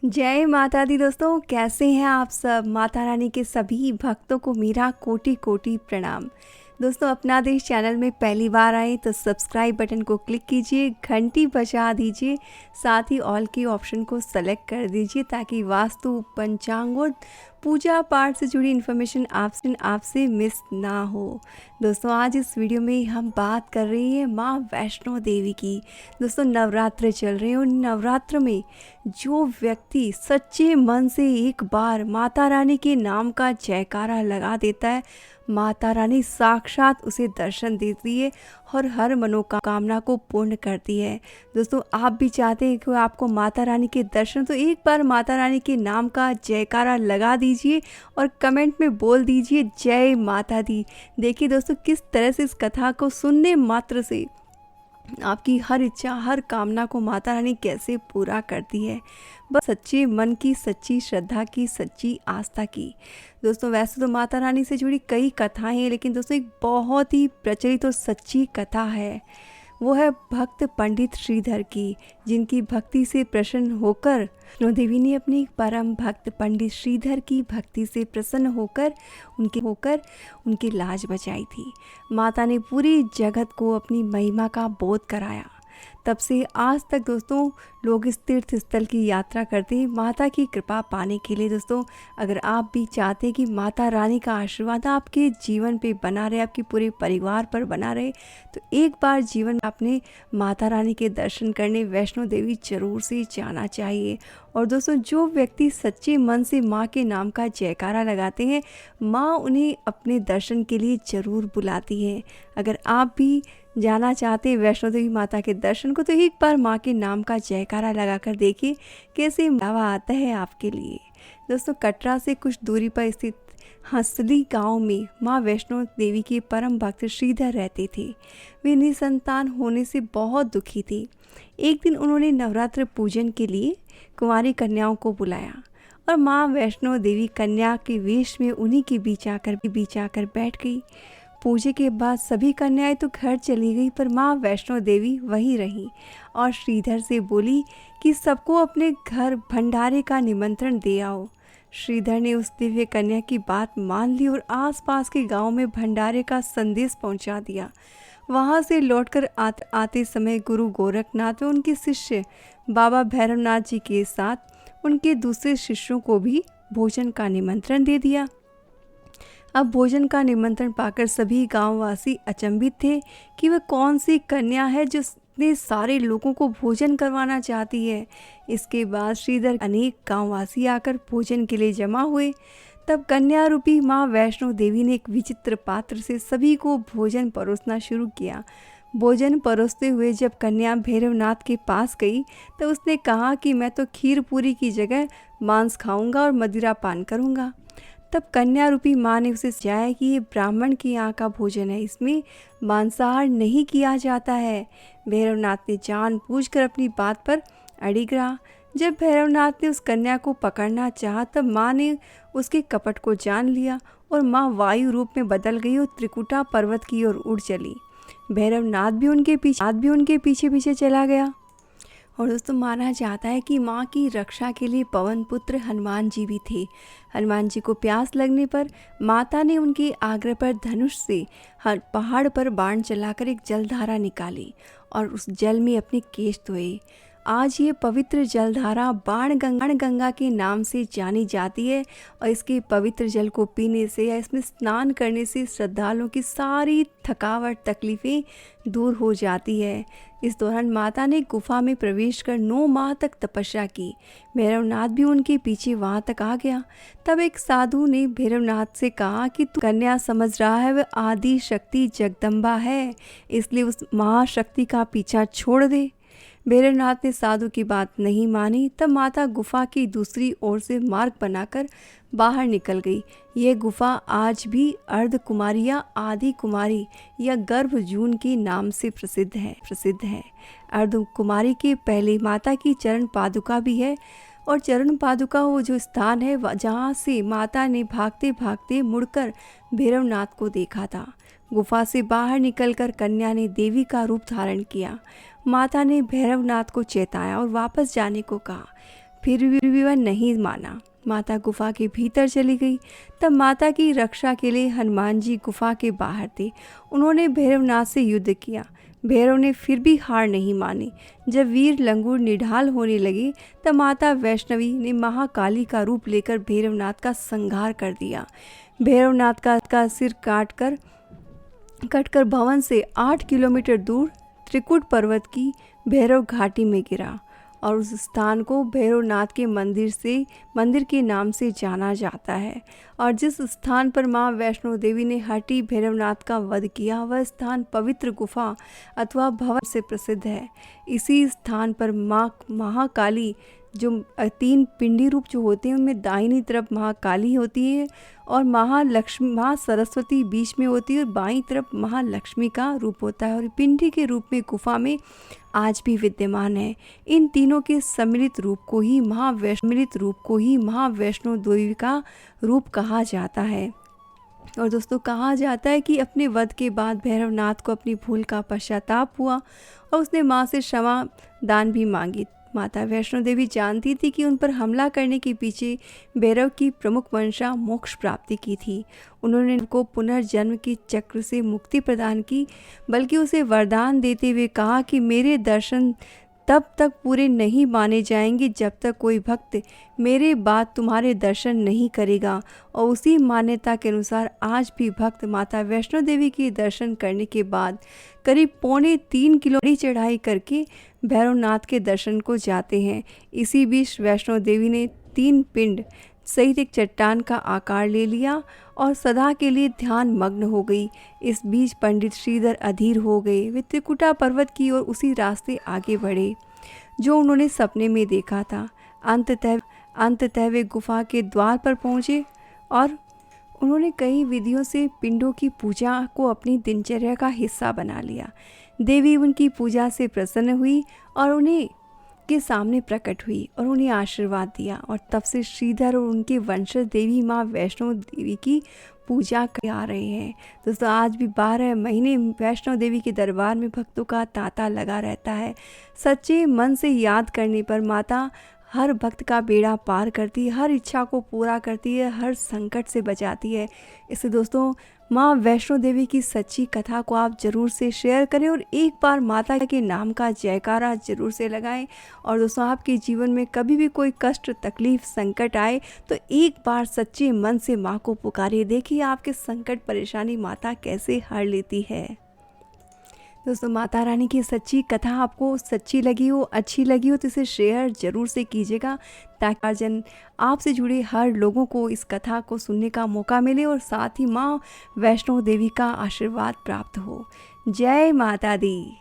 जय माता दी दोस्तों, कैसे हैं आप सब। माता रानी के सभी भक्तों को मेरा कोटि कोटि प्रणाम। दोस्तों, अपना देश चैनल में पहली बार आए तो सब्सक्राइब बटन को क्लिक कीजिए, घंटी बजा दीजिए, साथ ही ऑल के ऑप्शन को सेलेक्ट कर दीजिए ताकि वास्तु, पंचांग और पूजा पाठ से जुड़ी इन्फॉर्मेशन आपसे मिस ना हो। दोस्तों, आज इस वीडियो में हम बात कर रहे हैं माँ वैष्णो देवी की। दोस्तों, नवरात्र चल रहे हैं और नवरात्र में जो व्यक्ति सच्चे मन से एक बार माता रानी के नाम का जयकारा लगा देता है, माता रानी साक्षात उसे दर्शन देती है और हर मनोकामना को पूर्ण करती है। दोस्तों, आप भी चाहते हैं कि आपको माता रानी के दर्शन, तो एक बार माता रानी के नाम का जयकारा लगा दीजिए और कमेंट में बोल दीजिए जय माता दी। देखिए दोस्तों, किस तरह से इस कथा को सुनने मात्र से आपकी हर इच्छा, हर कामना को माता रानी कैसे पूरा करती है, बस सच्चे मन की, सच्ची श्रद्धा की, सच्ची आस्था की। दोस्तों, वैसे तो माता रानी से जुड़ी कई कथाएं हैं, लेकिन दोस्तों एक बहुत ही प्रचलित और सच्ची कथा है, वो है भक्त पंडित श्रीधर की, जिनकी भक्ति से प्रसन्न होकर वैष्णो देवी ने अपनी परम भक्त पंडित श्रीधर की भक्ति से प्रसन्न होकर उनकी लाज बचाई थी। माता ने पूरी जगत को अपनी महिमा का बोध कराया। तब से आज तक दोस्तों लोग इस तीर्थ स्थल की यात्रा करते हैं माता की कृपा पाने के लिए। दोस्तों, अगर आप भी चाहते हैं कि माता रानी का आशीर्वाद आपके जीवन पे बना रहे, आपके पूरे परिवार पर बना रहे, तो एक बार जीवन में आपने माता रानी के दर्शन करने वैष्णो देवी जरूर से जाना चाहिए। और दोस्तों, जो व्यक्ति सच्चे मन से माँ के नाम का जयकारा लगाते हैं, माँ उन्हें अपने दर्शन के लिए ज़रूर बुलाती है। अगर आप भी जाना चाहते हैं वैष्णो देवी माता के दर्शन को, तो एक बार माँ के नाम का जयकारा लगाकर देखिए कैसे दावा आता है आपके लिए। दोस्तों, कटरा से कुछ दूरी पर स्थित हंसली गांव में माँ वैष्णो देवी के परम भक्त श्रीधर रहते थे। वे निसंतान होने से बहुत दुखी थे। एक दिन उन्होंने नवरात्र पूजन के लिए कुंवारी कन्याओं को बुलाया और माँ वैष्णो देवी कन्या के वेश में उन्हीं के बीच आकर बैठ गई। पूजे के बाद सभी कन्याएं तो घर चली गई, पर माँ वैष्णो देवी वहीं रहीं और श्रीधर से बोली कि सबको अपने घर भंडारे का निमंत्रण दे आओ। श्रीधर ने उस दिव्य कन्या की बात मान ली और आसपास के गांव में भंडारे का संदेश पहुंचा दिया। वहां से लौटकर आते समय गुरु गोरखनाथ व उनके शिष्य बाबा भैरवनाथ जी के साथ उनके दूसरे शिष्यों को भी भोजन का निमंत्रण दे दिया। अब भोजन का निमंत्रण पाकर सभी गांववासी अचंभित थे कि वह कौन सी कन्या है जो इतने सारे लोगों को भोजन करवाना चाहती है। इसके बाद श्रीधर अनेक गांववासी आकर भोजन के लिए जमा हुए। तब कन्या रूपी माँ वैष्णो देवी ने एक विचित्र पात्र से सभी को भोजन परोसना शुरू किया। भोजन परोसते हुए जब कन्या भैरवनाथ के पास गई तो उसने कहा कि मैं तो खीर पूरी की जगह मांस खाऊंगा और मदिरा पान करूंगा। तब कन्या रूपी माँ ने उसे समझाया कि ये ब्राह्मण की यहाँ का भोजन है, इसमें मांसाहार नहीं किया जाता है। भैरवनाथ ने जानबूझकर अपनी बात पर अड़िग रहा। जब भैरवनाथ ने उस कन्या को पकड़ना चाहा तब माँ ने उसके कपट को जान लिया और माँ वायु रूप में बदल गई और त्रिकुटा पर्वत की ओर उड़ चली। भैरवनाथ भी उनके पीछे पीछे चला गया। और दोस्तों, माना जाता है कि माँ की रक्षा के लिए पवन पुत्र हनुमान जी भी थे। हनुमान जी को प्यास लगने पर माता ने उनके आग्रह पर धनुष से पहाड़ पर बाण चलाकर एक जलधारा निकाली और उस जल में अपने केश धोए। आज ये पवित्र जलधारा बाण गंगा के नाम से जानी जाती है और इसके पवित्र जल को पीने से या इसमें स्नान करने से श्रद्धालुओं की सारी थकावट, तकलीफ़ें दूर हो जाती है। इस दौरान माता ने गुफा में प्रवेश कर 9 माह तक तपस्या की। भैरवनाथ भी उनके पीछे वहां तक आ गया। तब एक साधु ने भैरवनाथ से कहा कि तू कन्या समझ रहा है वह आदि शक्ति जगदम्बा है, इसलिए उस महाशक्ति का पीछा छोड़ दे। भैरवनाथ ने साधु की बात नहीं मानी। तब माता गुफा की दूसरी ओर से मार्ग बनाकर बाहर निकल गई। यह गुफा आज भी अर्ध कुमारी या आदि कुमारी या गर्भ जून के नाम से प्रसिद्ध है। अर्ध कुमारी के पहले माता की चरण पादुका भी है और चरण पादुका वो जो स्थान है जहाँ से माता ने भागते भागते मुड़कर भैरवनाथ को देखा था। गुफा से बाहर निकलकर कन्या ने देवी का रूप धारण किया। माता ने भैरवनाथ को चेताया और वापस जाने को कहा। फिर भी वह नहीं माना। माता गुफा के भीतर चली गई। तब माता की रक्षा के लिए हनुमान जी गुफा के बाहर थे। उन्होंने भैरवनाथ से युद्ध किया। भैरव ने फिर भी हार नहीं मानी। जब वीर लंगूर निढाल होने लगे तब माता वैष्णवी ने महाकाली का रूप लेकर भैरवनाथ का संहार कर दिया। भैरवनाथ का सिर कटकर भवन से 8 किलोमीटर दूर त्रिकुट पर्वत की भैरव घाटी में गिरा और उस स्थान को भैरवनाथ के मंदिर के नाम से जाना जाता है। और जिस स्थान पर माँ वैष्णो देवी ने हठी भैरवनाथ का वध किया वह स्थान पवित्र गुफा अथवा भवन से प्रसिद्ध है। इसी स्थान पर माँ महाकाली जो 3 पिंडी रूप जो होते हैं उनमें दाहिनी तरफ महाकाली होती है और माँ सरस्वती बीच में होती है और बाईं तरफ महालक्ष्मी का रूप होता है और पिंडी के रूप में गुफा में आज भी विद्यमान है। इन तीनों के सम्मिलित रूप को ही महावैष्णो देवी का रूप कहा जाता है। और दोस्तों कहा जाता है कि अपने वध के बाद भैरवनाथ को अपनी भूल का पश्चाताप हुआ और उसने माँ से क्षमा दान भी मांगी। माता वैष्णो देवी जानती थी कि उन पर हमला करने के पीछे भैरव की प्रमुख मंशा मोक्ष प्राप्ति की थी। उन्होंने उनको पुनर्जन्म के चक्र से मुक्ति प्रदान की, बल्कि उसे वरदान देते हुए कहा कि मेरे दर्शन तब तक पूरे नहीं माने जाएंगे जब तक कोई भक्त मेरे बाद तुम्हारे दर्शन नहीं करेगा। और उसी मान्यता के अनुसार आज भी भक्त माता वैष्णो देवी के दर्शन करने के बाद करीब 3.25 किलोमीटर चढ़ाई करके भैरवनाथ के दर्शन को जाते हैं। इसी बीच वैष्णो देवी ने 3 पिंड सहित एक चट्टान का आकार ले लिया और सदा के लिए ध्यान मग्न हो गई। इस बीच पंडित श्रीधर अधीर हो गए। वे त्रिकुटा पर्वत की ओर उसी रास्ते आगे बढ़े जो उन्होंने सपने में देखा था। अंततः वे गुफा के द्वार पर पहुँचे और उन्होंने कई विधियों से पिंडों की पूजा को अपनी दिनचर्या का हिस्सा बना लिया। देवी उनकी पूजा से प्रसन्न हुई और उन्हें के सामने प्रकट हुई और उन्हें आशीर्वाद दिया। और तब से श्रीधर और उनके वंशज देवी माँ वैष्णो देवी की पूजा कर आ रहे हैं। दोस्तों आज भी 12 महीने वैष्णो देवी के दरबार में भक्तों का तांता लगा रहता है। सच्चे मन से याद करने पर माता हर भक्त का बेड़ा पार करती है, हर इच्छा को पूरा करती है, हर संकट से बचाती है। इसलिए दोस्तों माँ वैष्णो देवी की सच्ची कथा को आप ज़रूर से शेयर करें और एक बार माता के नाम का जयकारा ज़रूर से लगाएं। और दोस्तों आपके जीवन में कभी भी कोई कष्ट, तकलीफ, संकट आए तो एक बार सच्चे मन से माँ को पुकारिए। देखिए आपके संकट, परेशानी माता कैसे हर लेती है। दोस्तों माता रानी की सच्ची कथा आपको सच्ची लगी हो, अच्छी लगी हो तो इसे शेयर ज़रूर से कीजिएगा ताकि आपसे जुड़े हर लोगों को इस कथा को सुनने का मौका मिले और साथ ही माँ वैष्णो देवी का आशीर्वाद प्राप्त हो। जय माता दी।